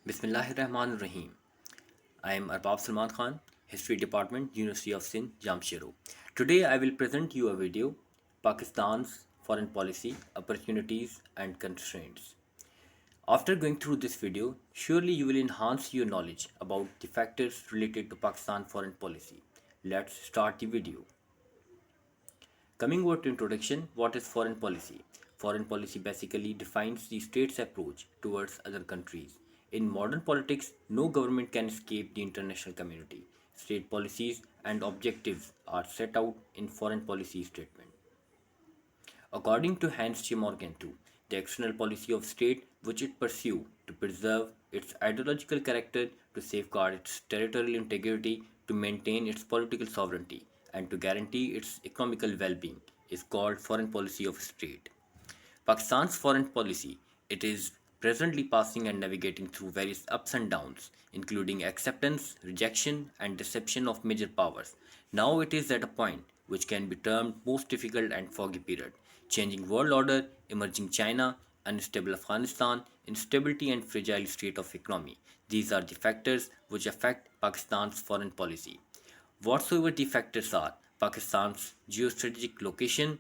Bismillahirrahmanirrahim. I am Arbab Salman Khan, History Department, University of Sindh, Jamshedpur. Today I will present you a video, Pakistan's Foreign Policy, Opportunities and Constraints. After going through this video, surely you will enhance your knowledge about the factors related to Pakistan foreign policy. Let's start the video. Coming over to introduction, what is foreign policy? Foreign policy basically defines the state's approach towards other countries. In modern politics, no government can escape the international community. State policies and objectives are set out in foreign policy statement. According to Hans Morgan II, the external policy of state which it pursue to preserve its ideological character, to safeguard its territorial integrity, to maintain its political sovereignty, and to guarantee its economical well-being is called foreign policy of state. Pakistan's foreign policy, it is presently passing and navigating through various ups and downs, including acceptance, rejection, and deception of major powers. Now it is at a point which can be termed most difficult and foggy period. Changing world order, emerging China, unstable Afghanistan, instability and fragile state of economy. These are the factors which affect Pakistan's foreign policy. Whatsoever the factors are, Pakistan's geostrategic location,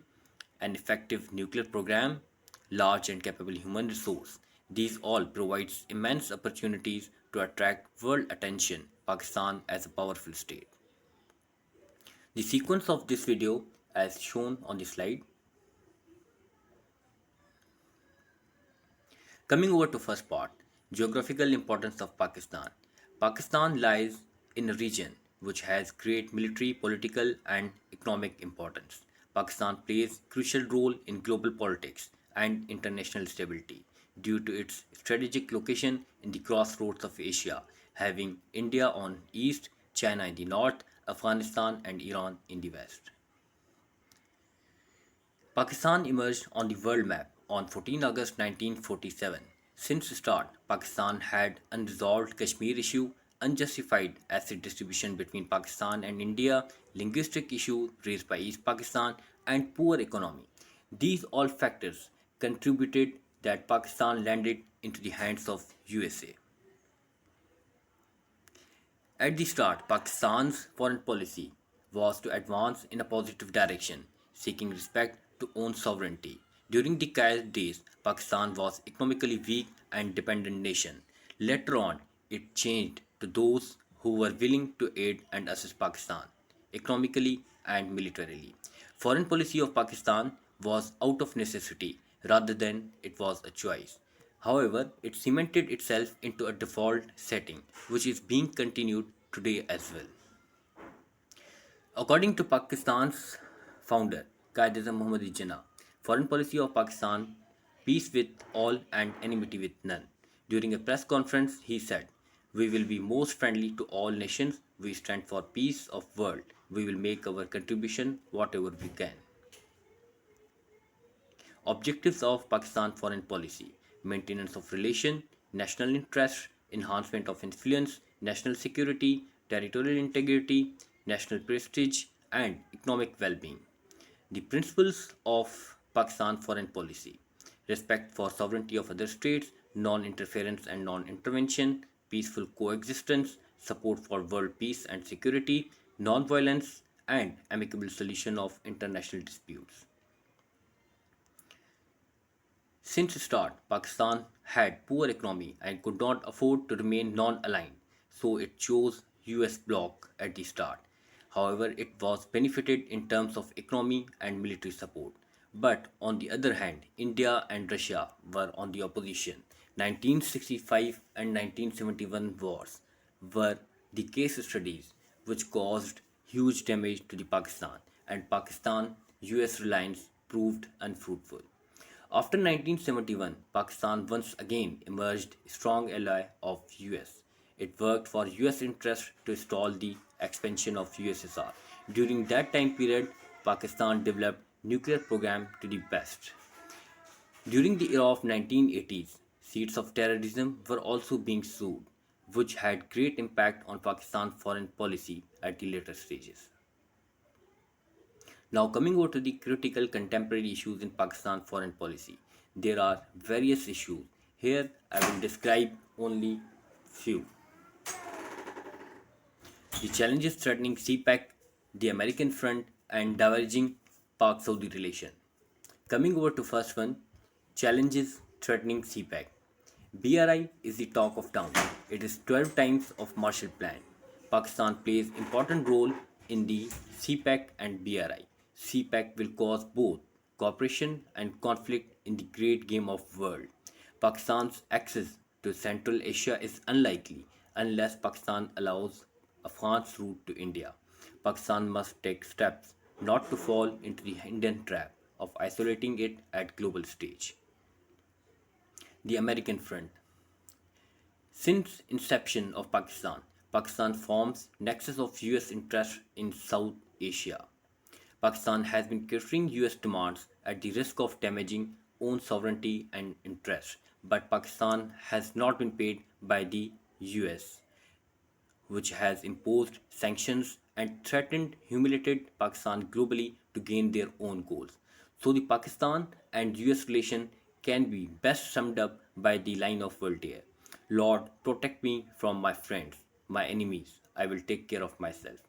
an effective nuclear program, large and capable human resource. These all provides immense opportunities to attract world attention Pakistan as a powerful state. The sequence of this video as shown on the slide. Coming over to first part, geographical importance of Pakistan. Pakistan lies in a region which has great military, political and economic importance. Pakistan plays crucial role in global politics and international stability due to its strategic location in the crossroads of Asia, having India on east, China in the north, Afghanistan and Iran in the west. Pakistan emerged on the world map on 14 August 1947. Since the start, Pakistan had unresolved Kashmir issue, unjustified asset distribution between Pakistan and India, linguistic issue raised by East Pakistan, and poor economy. These all factors contributed that Pakistan landed into the hands of USA. At the start, Pakistan's foreign policy was to advance in a positive direction, seeking respect to own sovereignty. During the Kai's days, Pakistan was economically weak and dependent nation. Later on, it changed to those who were willing to aid and assist Pakistan economically and militarily. Foreign policy of Pakistan was out of necessity rather than it was a choice. However, it cemented itself into a default setting, which is being continued today as well. According to Pakistan's founder, Qaid-e-Azam Muhammad Jinnah, foreign policy of Pakistan, peace with all and enmity with none. During a press conference, he said, "We will be most friendly to all nations. We stand for peace of world. We will make our contribution whatever we can." Objectives of Pakistan foreign policy: maintenance of relation, national interest, enhancement of influence, national security, territorial integrity, national prestige, and economic well-being. The principles of Pakistan foreign policy: respect for sovereignty of other states, non-interference and non-intervention, peaceful coexistence, support for world peace and security, non-violence, and amicable solution of international disputes. Since the start, Pakistan had poor economy and could not afford to remain non-aligned, so it chose US bloc at the start. However, it was benefited in terms of economy and military support. But on the other hand, India and Russia were on the opposition. 1965 and 1971 wars were the case studies which caused huge damage to the Pakistan, and Pakistan US reliance proved unfruitful. After 1971, Pakistan once again emerged a strong ally of US. It worked for US interests to stall the expansion of USSR. During that time period, Pakistan developed nuclear program to the best. During the era of 1980s, seeds of terrorism were also being sowed, which had great impact on Pakistan's foreign policy at the later stages. Now, coming over to the critical contemporary issues in Pakistan foreign policy, there are various issues. Here, I will describe only Few. The challenges threatening CPEC, the American front, and diverging Pak Saudi relation. Coming over to first one, challenges threatening CPEC. BRI is the talk of town. It is 12 times of Marshall Plan. Pakistan plays important role in the CPEC and BRI. CPEC will cause both cooperation and conflict in the great game of world. Pakistan's access to Central Asia is unlikely unless Pakistan allows Afghan's route to India. Pakistan must take steps not to fall into the Indian trap of isolating it at global stage. The American front. Since inception of Pakistan, Pakistan forms nexus of US interest in South Asia. Pakistan has been catering US demands at the risk of damaging own sovereignty and interests, but Pakistan has not been paid by the US, which has imposed sanctions and threatened humiliated Pakistan globally to gain their own goals. So the Pakistan and US relation can be best summed up by the line of Voltaire: Lord, protect me from my friends, my enemies. I will take care of myself.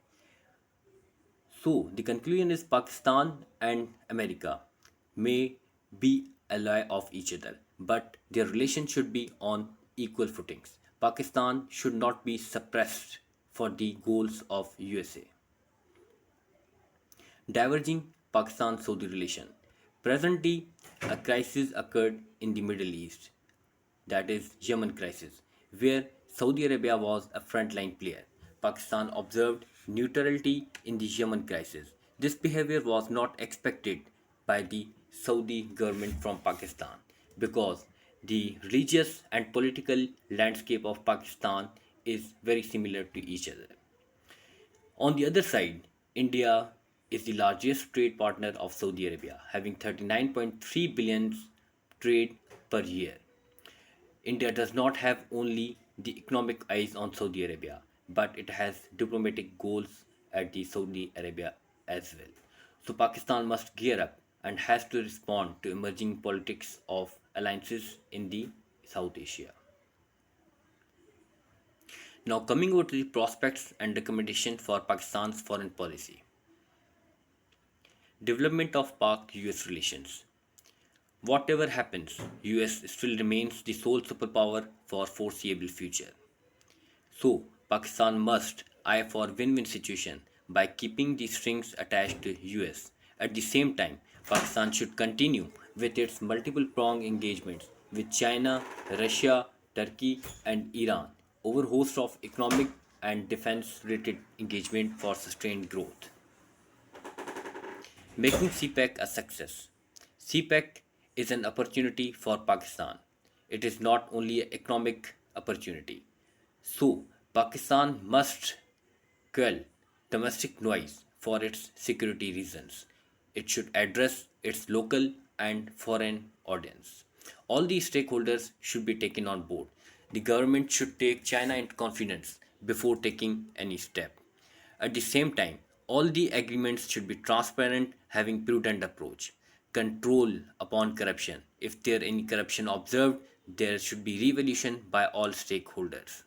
So the conclusion is Pakistan and America may be ally of each other, but their relation should be on equal footings. Pakistan should not be suppressed for the goals of USA. Diverging Pakistan Saudi relation. Presently, a crisis occurred in the Middle East, that is Yemen crisis, where Saudi Arabia was a frontline player. Pakistan observed neutrality in the Yemen crisis. This behavior was not expected by the Saudi government from Pakistan because the religious and political landscape of Pakistan is very similar to each other. On the other side, India is the largest trade partner of Saudi Arabia, having 39.3 billion trade per year. India does not have only the economic eyes on Saudi Arabia, but it has diplomatic goals at the Saudi Arabia as well. So Pakistan must gear up and has to respond to emerging politics of alliances in the South Asia. Now coming over to the prospects and recommendation for Pakistan's foreign policy. Development of Pak-US relations. Whatever happens, US still remains the sole superpower for foreseeable future. So, Pakistan must eye for win-win situation by keeping the strings attached to US. At the same time, Pakistan should continue with its multiple pronged engagements with China, Russia, Turkey and Iran over host of economic and defense related engagement for sustained growth. Making CPEC a success. CPEC is an opportunity for Pakistan. It is not only an economic opportunity. So, Pakistan must quell domestic noise for its security reasons. It should address its local and foreign audience. All these stakeholders should be taken on board. The government should take China into confidence before taking any step. At the same time, all the agreements should be transparent, having prudent approach. Control upon corruption. If there any corruption observed, there should be revolution by all stakeholders.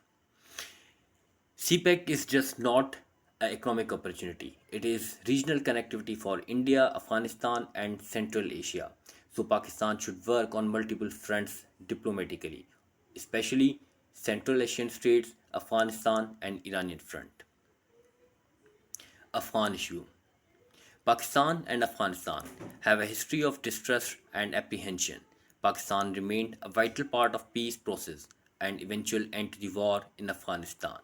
CPEC is just not an economic opportunity. It is regional connectivity for India, Afghanistan, and Central Asia. So Pakistan should work on multiple fronts diplomatically, especially Central Asian states, Afghanistan, and Iranian front. Afghan issue. Pakistan and Afghanistan have a history of distrust and apprehension. Pakistan remained a vital part of peace process and eventual end to the war in Afghanistan.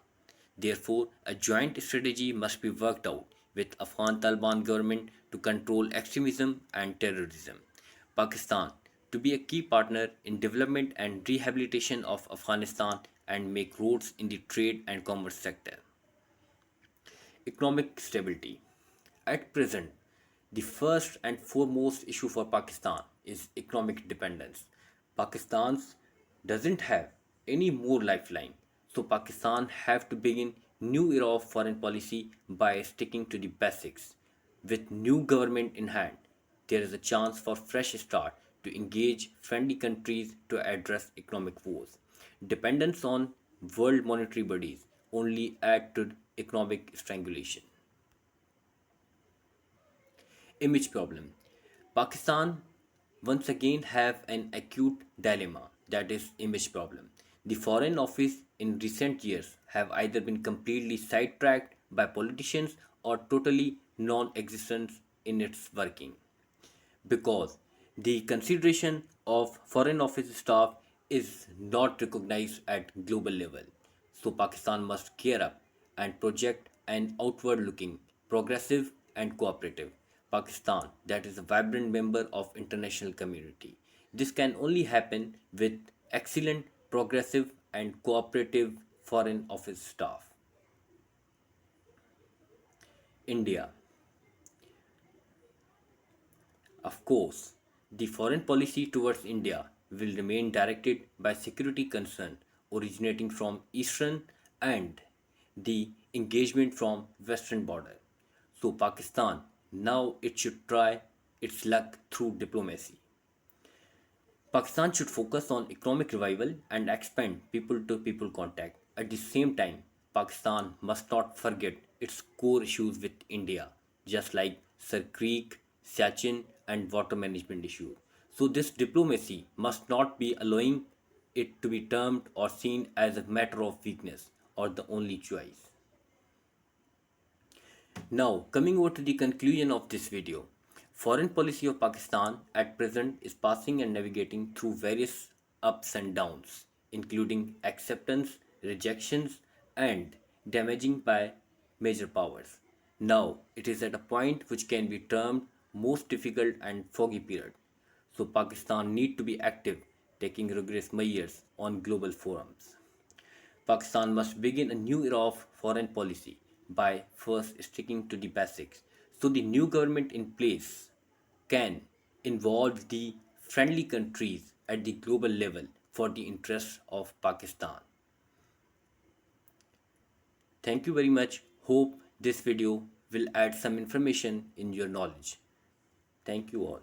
Therefore, a joint strategy must be worked out with Afghan Taliban government to control extremism and terrorism. Pakistan to be a key partner in development and rehabilitation of Afghanistan and make roads in the trade and commerce sector. Economic stability. At present, the first and foremost issue for Pakistan is economic dependence. Pakistan doesn't have any more lifeline, so Pakistan have to begin new era of foreign policy by sticking to the basics. With new government in hand, there is a chance for fresh start to engage friendly countries to address economic woes. Dependence on world monetary bodies only add to economic strangulation. Image problem. Pakistan once again have an acute dilemma, that is image problem. The foreign office in recent years have either been completely sidetracked by politicians or totally non-existent in its working, because the consideration of foreign office staff is not recognized at global level. So Pakistan must gear up and project an outward looking, progressive and cooperative Pakistan that is a vibrant member of international community. This can only happen with excellent, progressive and cooperative foreign office staff. India. Of course, the foreign policy towards India will remain directed by security concern originating from eastern and the engagement from western border. So Pakistan now it should try its luck through diplomacy. Pakistan should focus on economic revival and expand people to people contact. At the same time, Pakistan must not forget its core issues with India, just like Sir Creek, Siachen, and water management issues. So, this diplomacy must not be allowing it to be termed or seen as a matter of weakness or the only choice. Now, coming over to the conclusion of this video, foreign policy of Pakistan at present is passing and navigating through various ups and downs, including acceptance, rejections, and damaging by major powers. Now, it is at a point which can be termed most difficult and foggy period. So, Pakistan need to be active, taking rigorous measures on global forums. Pakistan must begin a new era of foreign policy by first sticking to the basics. So the new government in place can involve the friendly countries at the global level for the interests of Pakistan. Thank you very much. Hope this video will add some information in your knowledge. Thank you all.